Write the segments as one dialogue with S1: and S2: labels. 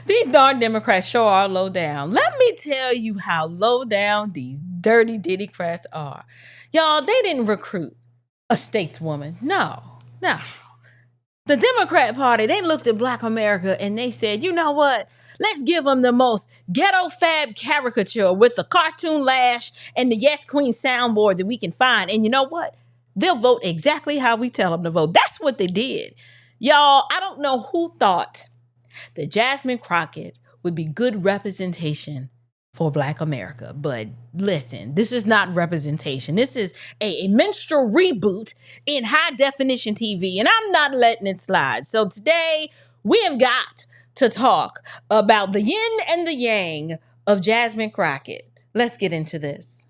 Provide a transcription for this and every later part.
S1: These darn Democrats sure are low down. Let me tell you how low down these dirty Democrats are. Y'all, they didn't recruit a stateswoman. No. The Democrat Party, they looked at Black America and they said, you know what? Let's give them the most ghetto fab caricature with the cartoon lash and the Yes Queen soundboard that we can find. And you know what? They'll vote exactly how we tell them to vote. That's what they did. Y'all, I don't know who thought that Jasmine Crockett would be good representation for Black America. But listen, this is not representation. This is a minstrel reboot in high definition TV, and I'm not letting it slide. So today we have got to talk about the yin and the yang of Jasmine Crockett. Let's get into this.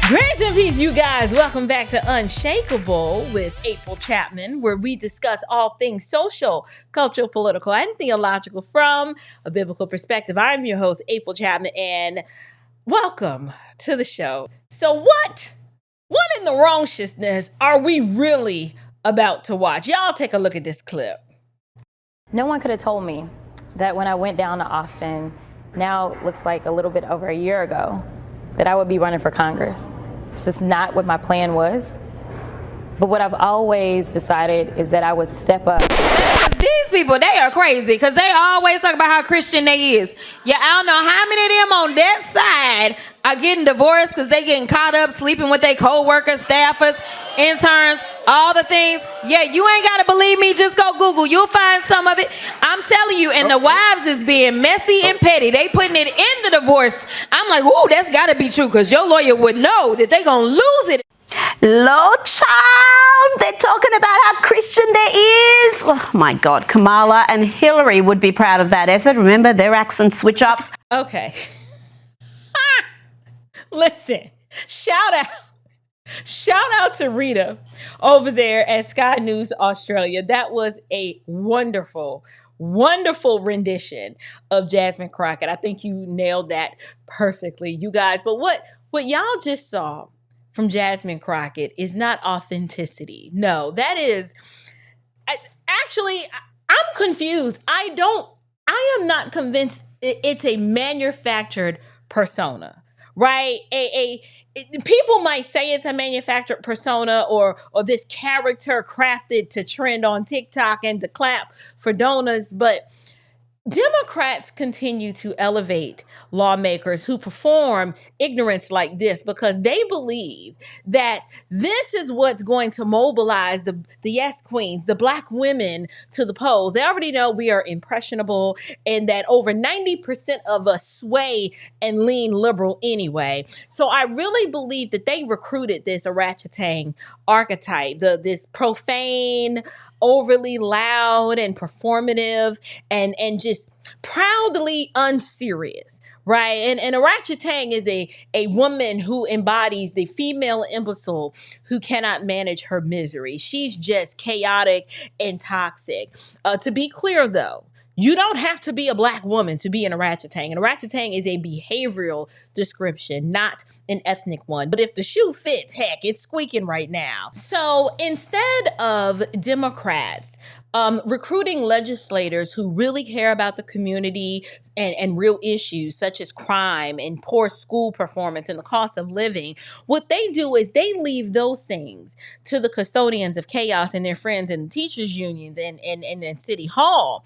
S1: Grace and peace, you guys. Welcome back to Unshakable with April Chapman, where we discuss all things social, cultural, political, and theological from a biblical perspective. I'm your host, April Chapman, and welcome to the show. So what in the wrongteousness are we really about to watch? Y'all take a look at this clip.
S2: No one could have told me that when I went down to Austin, now it looks like a little bit over a year ago, that I would be running for Congress. It's just not what my plan was. But what I've always decided is that I would step up.
S3: These people, they are crazy because they always talk about how Christian they is. Yeah, I don't know how many of them on that side are getting divorced because they getting caught up sleeping with their co-workers, staffers, interns, all the things. Yeah, you ain't got to believe me. Just go Google. You'll find some of it. I'm telling you. And the wives is being messy and petty. They putting it in the divorce. I'm like, ooh, that's got to be true because your lawyer would know that they going to lose it.
S4: Lord child, they're talking about how Christian there is. Oh my God, Kamala and Hillary would be proud of that effort. Remember their accent switch ups?
S1: Okay. Listen, shout out to Rita over there at Sky News Australia. That was a wonderful rendition of Jasmine Crockett. I think you nailed that perfectly, you guys. But what y'all just saw from Jasmine Crockett is not authenticity. No, that is actually, I'm confused. I am not convinced it's a manufactured persona, right? People might say it's a manufactured persona or this character crafted to trend on TikTok and to clap for donors, but Democrats continue to elevate lawmakers who perform ignorance like this because they believe that this is what's going to mobilize the yes queens, the Black women to the polls. They already know we are impressionable and that over 90% of us sway and lean liberal anyway. So I really believe that they recruited this orangutan archetype, this profane, overly loud and performative and just proudly unserious, right? And orangutan is a woman who embodies the female imbecile who cannot manage her misery. She's just chaotic and toxic. To be clear, though, you don't have to be a Black woman to be an orangutan. An orangutan is a behavioral description, not an ethnic one. But if the shoe fits, heck, it's squeaking right now. So instead of Democrats recruiting legislators who really care about the community and real issues such as crime and poor school performance and the cost of living, what they do is they leave those things to the custodians of chaos and their friends in the teachers' unions and City Hall.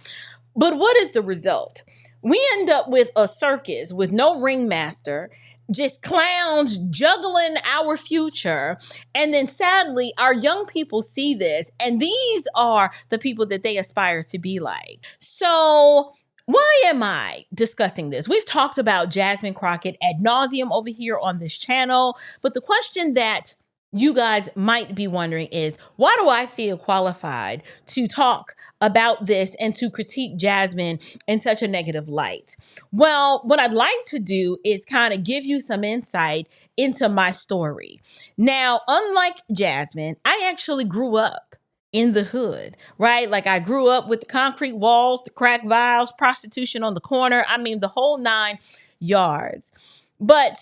S1: But what is the result? We end up with a circus with no ringmaster, just clowns juggling our future. And then sadly, our young people see this, and these are the people that they aspire to be like. So why am I discussing this? We've talked about Jasmine Crockett ad nauseum over here on this channel, but the question that you guys might be wondering is, why do I feel qualified to talk about this and to critique Jasmine in such a negative light? Well, what I'd like to do is kind of give you some insight into my story. Now, unlike Jasmine, I actually grew up in the hood, right? Like I grew up with the concrete walls, the crack vials, prostitution on the corner. I mean, the whole 9 yards. But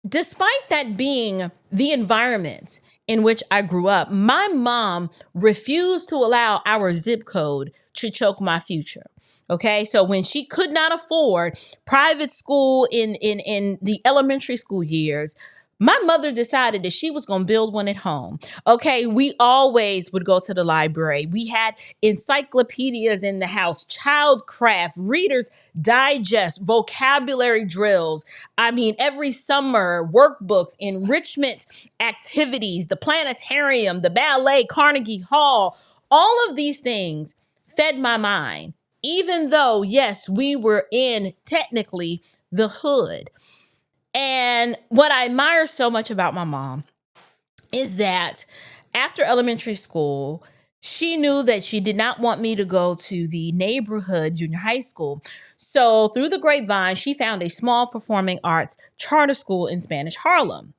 S1: despite that being the environment in which I grew up, my mom refused to allow our zip code to choke my future. Okay, so when she could not afford private school in the elementary school years, my mother decided that she was going to build one at home. Okay, we always would go to the library. We had encyclopedias in the house, childcraft, Reader's Digest, vocabulary drills. I mean, every summer, workbooks, enrichment activities, the planetarium, the ballet, Carnegie Hall, all of these things fed my mind, even though, yes, we were in technically the hood. And what I admire so much about my mom is that after elementary school, she knew that she did not want me to go to the neighborhood junior high school. So through the grapevine, she found a small performing arts charter school in Spanish Harlem.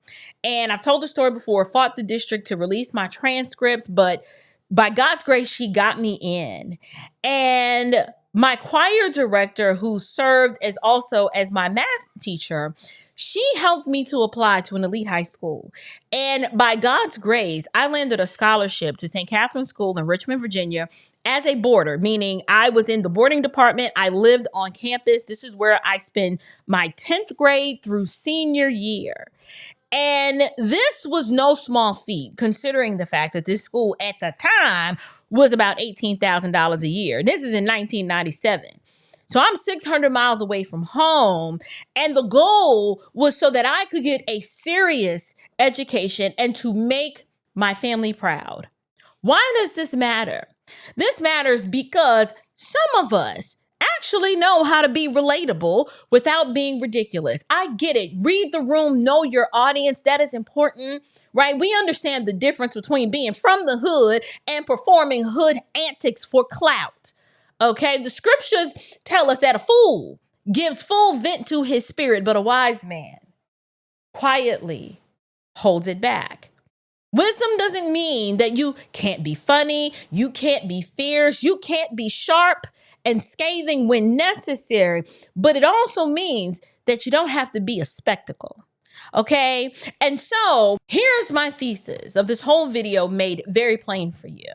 S1: And I've told the story before, fought the district to release my transcripts, but by God's grace, she got me in. And my choir director, who served as also as my math teacher, she helped me to apply to an elite high school. And by God's grace, I landed a scholarship to St. Catherine's School in Richmond, Virginia, as a boarder, meaning I was in the boarding department. I lived on campus. This is where I spent my 10th grade through senior year. And this was no small feat, considering the fact that this school at the time was about $18,000 a year. This is in 1997. So I'm 600 miles away from home. And the goal was so that I could get a serious education and to make my family proud. Why does this matter? This matters because some of us actually know how to be relatable without being ridiculous. I get it. Read the room, know your audience. That is important, right? We understand the difference between being from the hood and performing hood antics for clout. Okay, the scriptures tell us that a fool gives full vent to his spirit, but a wise man quietly holds it back. Wisdom doesn't mean that you can't be funny, you can't be fierce, you can't be sharp and scathing when necessary, but it also means that you don't have to be a spectacle. Okay, and so here's my thesis of this whole video made very plain for you.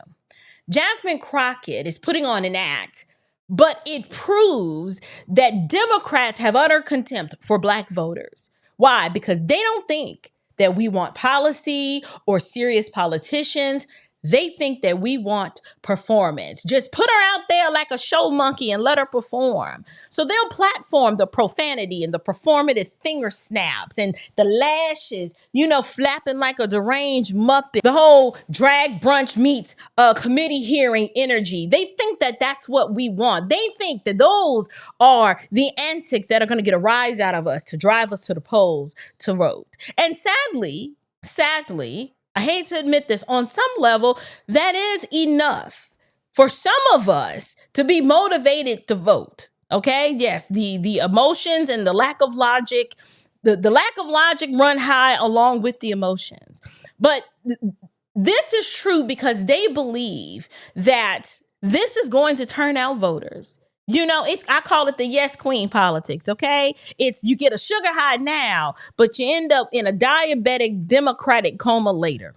S1: Jasmine Crockett is putting on an act, but it proves that Democrats have utter contempt for Black voters. Why? Because they don't think that we want policy or serious politicians. They think that we want performance. Just put her out there like a show monkey and let her perform. So they'll platform the profanity and the performative finger snaps and the lashes, flapping like a deranged Muppet. The whole drag brunch meets committee hearing energy. They think that that's what we want. They think that those are the antics that are going to get a rise out of us to drive us to the polls to vote. And sadly, I hate to admit this, on some level, that is enough for some of us to be motivated to vote. Okay? Yes, the emotions and the lack of logic, the lack of logic run high along with the emotions. But this is true because they believe that this is going to turn out voters. I call it the yes queen politics, okay? It's you get a sugar high now, but you end up in a diabetic Democratic coma later.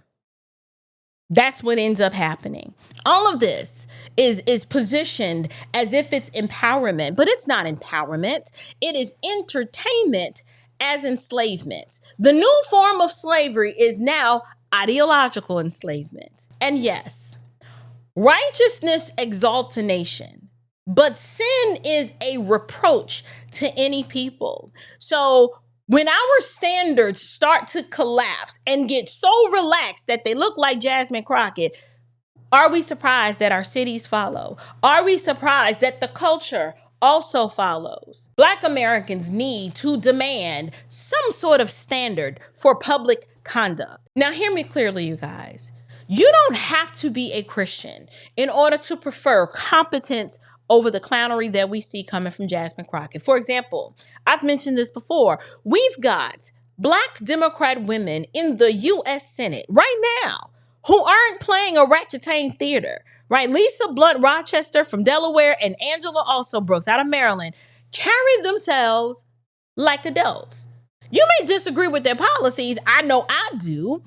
S1: That's what ends up happening. All of this is positioned as if it's empowerment, but it's not empowerment. It is entertainment as enslavement. The new form of slavery is now ideological enslavement. And yes, righteousness exalts a nation. But sin is a reproach to any people. So when our standards start to collapse and get so relaxed that they look like Jasmine Crockett, are we surprised that our cities follow? Are we surprised that the culture also follows? Black Americans need to demand some sort of standard for public conduct. Now, hear me clearly, you guys. You don't have to be a Christian in order to prefer competence over the clownery that we see coming from Jasmine Crockett. For example, I've mentioned this before. We've got Black Democrat women in the U.S. Senate right now who aren't playing a ratchetane theater, right? Lisa Blunt Rochester from Delaware and Angela also Brooks out of Maryland carry themselves like adults. You may disagree with their policies. I know I do.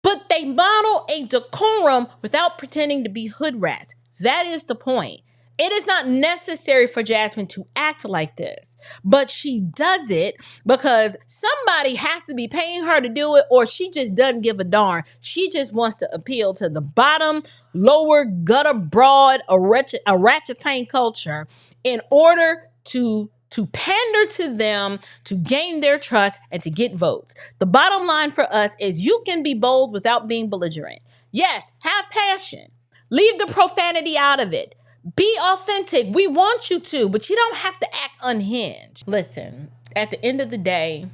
S1: But they model a decorum without pretending to be hood rats. That is the point. It is not necessary for Jasmine to act like this, but she does it because somebody has to be paying her to do it, or she just doesn't give a darn. She just wants to appeal to the bottom, lower, gutter, broad, orangutan culture in order to pander to them, to gain their trust, and to get votes. The bottom line for us is you can be bold without being belligerent. Yes, have passion. Leave the profanity out of it. Be authentic. We want you to, but you don't have to act unhinged. Listen, at the end of the day,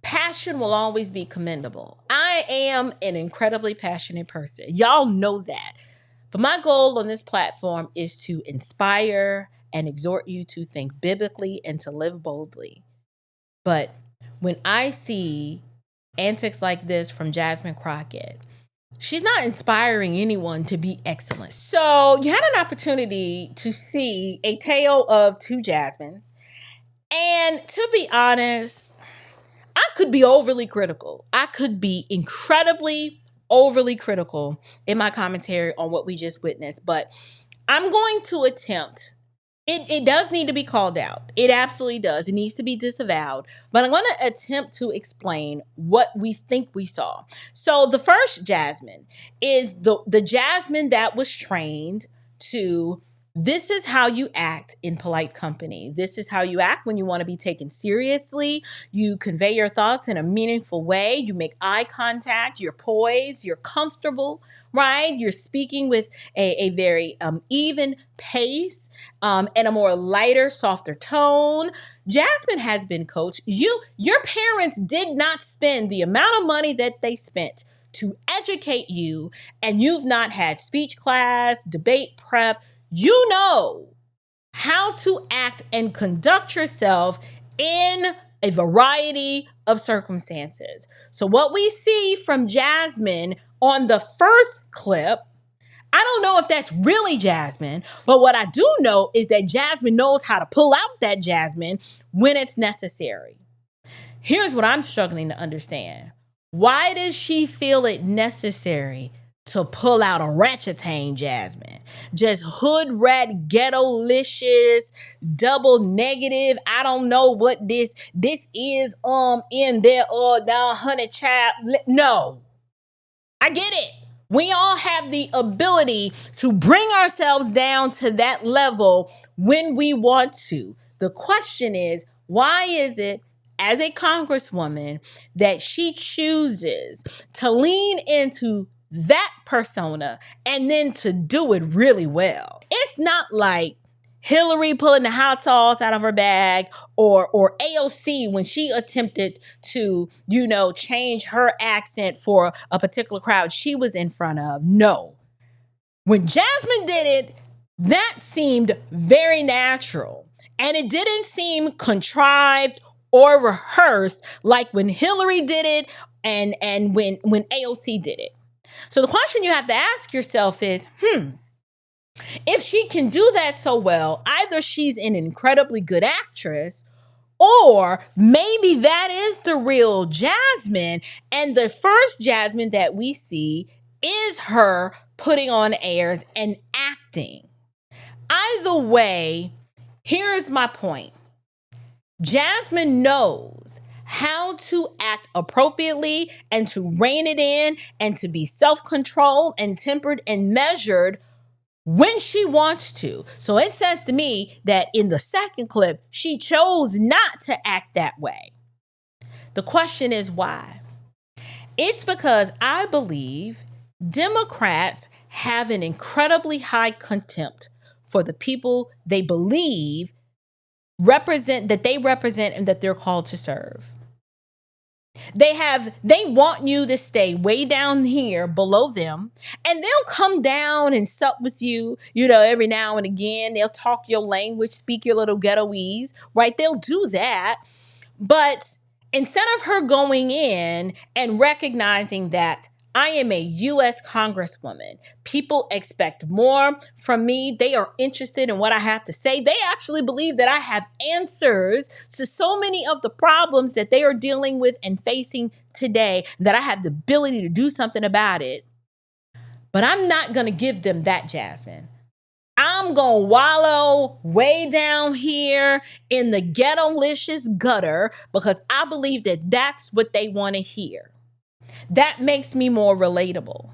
S1: passion will always be commendable. I am an incredibly passionate person. Y'all know that. But my goal on this platform is to inspire and exhort you to think biblically and to live boldly. But when I see antics like this from Jasmine Crockett, she's not inspiring anyone to be excellent. So you had an opportunity to see a tale of two Jasmines. And to be honest, I could be overly critical. I could be incredibly overly critical in my commentary on what we just witnessed. But I'm going to attempt. It does need to be called out. It absolutely does. It needs to be disavowed. But I'm going to attempt to explain what we think we saw. So the first Jasmine is the Jasmine that was trained to, this is how you act in polite company. This is how you act when you want to be taken seriously. You convey your thoughts in a meaningful way. You make eye contact. You're poised. You're comfortable, right? You're speaking with a very even pace and a more lighter, softer tone. Jasmine has been coached. Your parents did not spend the amount of money that they spent to educate you, and you've not had speech class, debate prep. You know how to act and conduct yourself in a variety of circumstances. So what we see from Jasmine on the first clip, I don't know if that's really Jasmine, but what I do know is that Jasmine knows how to pull out that Jasmine when it's necessary. Here's what I'm struggling to understand. Why does she feel it necessary to pull out a ratchetain Jasmine? Just hood rat, ghetto-licious, double negative. I don't know what this is in there now, honey child. No. I get it. We all have the ability to bring ourselves down to that level when we want to. The question is, why is it as a congresswoman that she chooses to lean into that persona and then to do it really well? It's not like Hillary pulling the hot sauce out of her bag or AOC when she attempted to, change her accent for a particular crowd she was in front of. No. When Jasmine did it, that seemed very natural. And it didn't seem contrived or rehearsed like when Hillary did it and when AOC did it. So the question you have to ask yourself is, if she can do that so well, either she's an incredibly good actress, or maybe that is the real Jasmine, and the first Jasmine that we see is her putting on airs and acting. Either way, here's my point. Jasmine knows how to act appropriately and to rein it in and to be self-controlled and tempered and measured when she wants to. So it says to me that in the second clip, she chose not to act that way. The question is why? It's because I believe Democrats have an incredibly high contempt for the people they believe represent and that they're called to serve. They want you to stay way down here below them, and they'll come down and sup with you, every now and again. They'll talk your language, speak your little ghettoese, right? They'll do that. But instead of her going in and recognizing that I am a U.S. Congresswoman. People expect more from me. They are interested in what I have to say. They actually believe that I have answers to so many of the problems that they are dealing with and facing today, that I have the ability to do something about it. But I'm not going to give them that, Jasmine. I'm going to wallow way down here in the ghetto-licious gutter because I believe that that's what they want to hear. That makes me more relatable.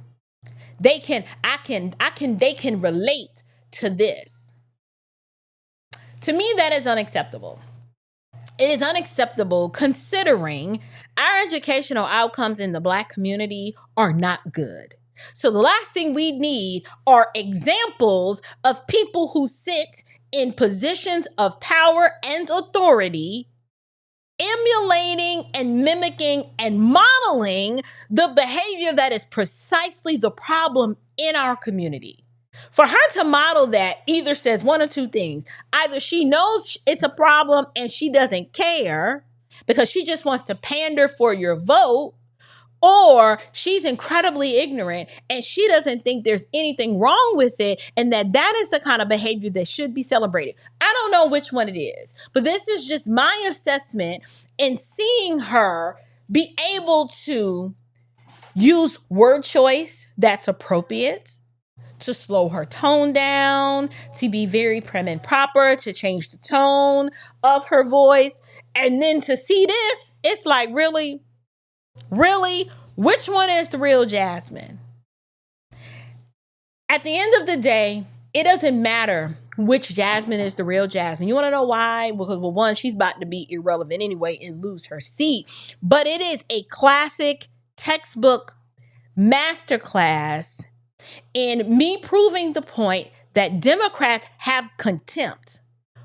S1: They can relate to this. To me, that is unacceptable. It is unacceptable considering our educational outcomes in the Black community are not good. So the last thing we need are examples of people who sit in positions of power and authority emulating and mimicking and modeling the behavior that is precisely the problem in our community. For her to model that either says one or two things. Either she knows it's a problem and she doesn't care because she just wants to pander for your vote, or she's incredibly ignorant and she doesn't think there's anything wrong with it and that is the kind of behavior that should be celebrated. I don't know which one it is, but this is just my assessment in seeing her be able to use word choice that's appropriate, to slow her tone down, to be very prim and proper, to change the tone of her voice. And then to see this, it's like, really? Really? Which one is the real Jasmine? At the end of the day, it doesn't matter which Jasmine is the real Jasmine. You want to know why? Because, well, one, she's about to be irrelevant anyway and lose her seat. But it is a classic textbook masterclass in me proving the point that Democrats have contempt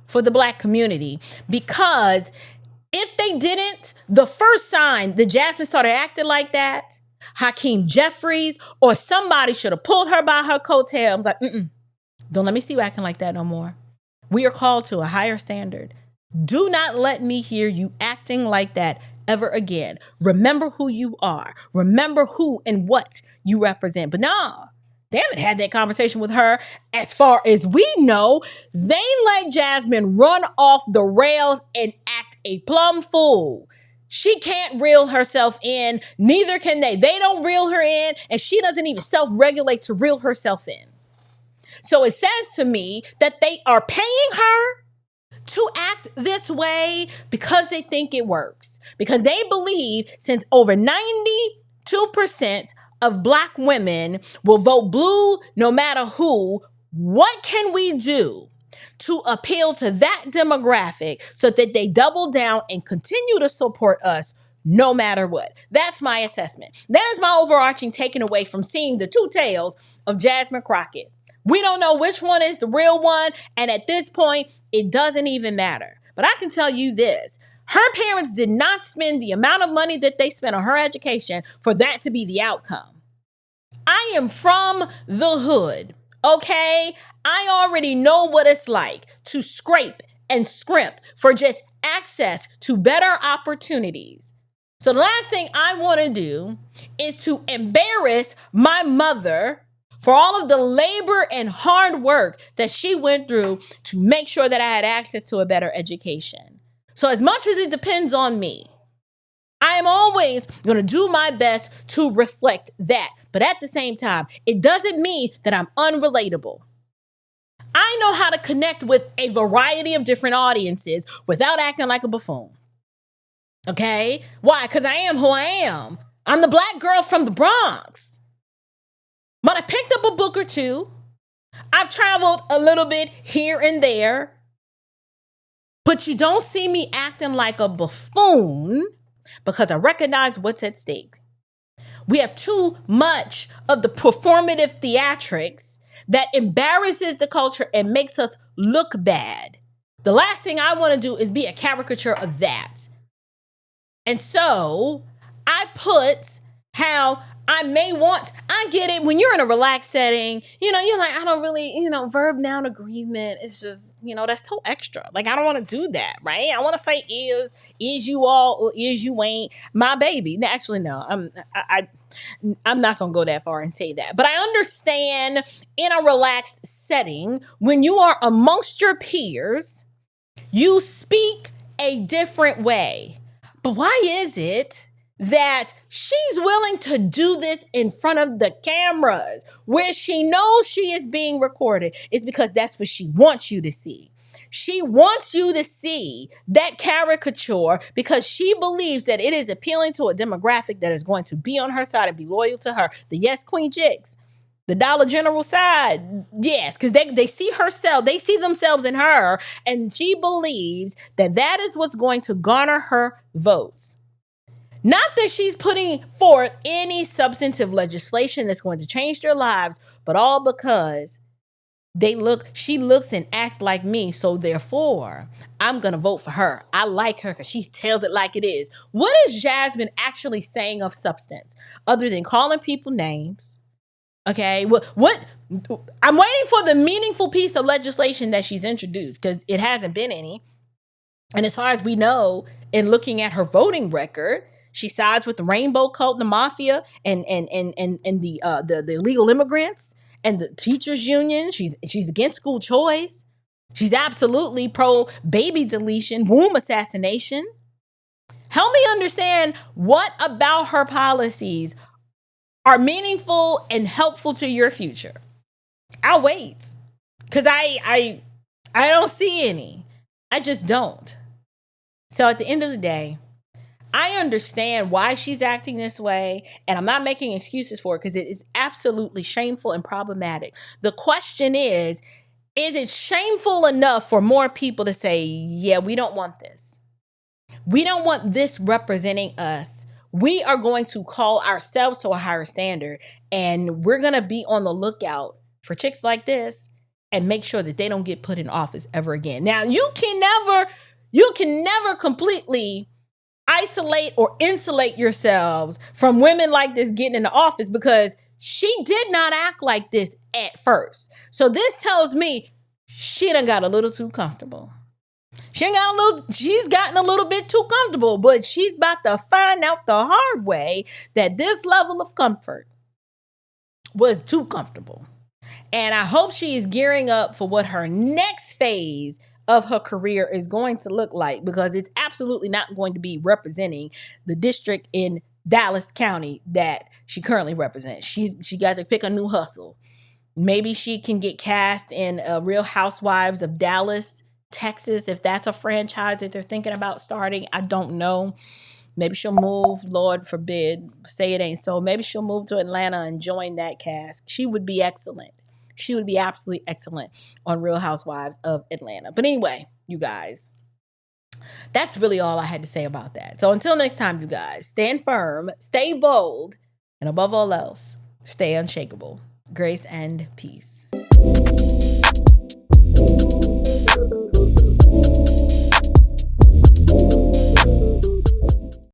S1: for the Black community, because if they didn't, the first sign that Jasmine started acting like that, Hakeem Jeffries or somebody should have pulled her by her coattail. I'm like, don't let me see you acting like that no more. We are called to a higher standard. Do not let me hear you acting like that ever again. Remember who you are. Remember who and what you represent. But no, they haven't had that conversation with her. As far as we know, they let Jasmine run off the rails and act a plumb fool. She can't reel herself in. Neither can they. They don't reel her in, and she doesn't even self-regulate to reel herself in. So it says to me that they are paying her to act this way because they think it works. Because they believe since over 92% of Black women will vote blue no matter who, what can we do to appeal to that demographic so that they double down and continue to support us no matter what? That's my assessment. That is my overarching taken away from seeing the two tales of Jasmine Crockett. We don't know which one is the real one, and at this point, it doesn't even matter. But I can tell you this. Her parents did not spend the amount of money that they spent on her education for that to be the outcome. I am from the hood, okay? I already know what it's like to scrape and scrimp for just access to better opportunities. So the last thing I want to do is to embarrass my mother for all of the labor and hard work that she went through to make sure that I had access to a better education. So as much as it depends on me, I am always going to do my best to reflect that. But at the same time, it doesn't mean that I'm unrelatable. I know how to connect with a variety of different audiences without acting like a buffoon. Okay? Why? Because I am who I am. I'm the Black girl from the Bronx. But I picked up a book or two. I've traveled a little bit here and there. But you don't see me acting like a buffoon because I recognize what's at stake. We have too much of the performative theatrics that embarrasses the culture and makes us look bad. The last thing I want to do is be a caricature of that. And so I put how I get it. When you're in a relaxed setting, you're like, I don't really, verb, noun, agreement. It's just, that's so extra. Like, I don't want to do that, right? I want to say is you all, or is you ain't my baby. Actually, no, I'm not going to go that far and say that. But I understand in a relaxed setting, when you are amongst your peers, you speak a different way. But why is it that she's willing to do this in front of the cameras where she knows she is being recorded? It's because that's what she wants you to see. She wants you to see that caricature because she believes that it is appealing to a demographic that is going to be on her side and be loyal to her. The Yes Queen chicks, the Dollar General side, yes, because they see herself, they see themselves in her, and she believes that that is what's going to garner her votes. Not that she's putting forth any substantive legislation that's going to change their lives, but all because she looks and acts like me, so therefore I'm gonna vote for her. I like her because she tells it like it is. What is Jasmine actually saying of substance other than calling people names? Okay, what I'm waiting for the meaningful piece of legislation that she's introduced, because it hasn't been any. And as far as we know, in looking at her voting record, she sides with the rainbow cult, the mafia, and the illegal immigrants and the teachers union. She's against school choice. She's absolutely pro baby deletion, womb assassination. Help me understand what about her policies are meaningful and helpful to your future. I'll wait, because I don't see any. I just don't. So at the end of the day, I understand why she's acting this way, and I'm not making excuses for it because it is absolutely shameful and problematic. The question is it shameful enough for more people to say, yeah, we don't want this. We don't want this representing us. We are going to call ourselves to a higher standard, and we're going to be on the lookout for chicks like this and make sure that they don't get put in office ever again. Now, you can never completely isolate or insulate yourselves from women like this getting into office, because she did not act like this at first. So this tells me she done got a little too comfortable. She's gotten a little bit too comfortable, but she's about to find out the hard way that this level of comfort was too comfortable. And I hope she is gearing up for what her next phase of her career is going to look like, because it's absolutely not going to be representing the district in Dallas County that she currently represents. She got to pick a new hustle. Maybe she can get cast in Real Housewives of Dallas, Texas, if that's a franchise that they're thinking about starting. I don't know. Maybe she'll move, Lord forbid, say it ain't so. Maybe she'll move to Atlanta and join that cast. She would be excellent. She would be absolutely excellent on Real Housewives of Atlanta. But anyway, you guys, that's really all I had to say about that. So until next time, you guys, stand firm, stay bold, and above all else, stay unshakable. Grace and peace.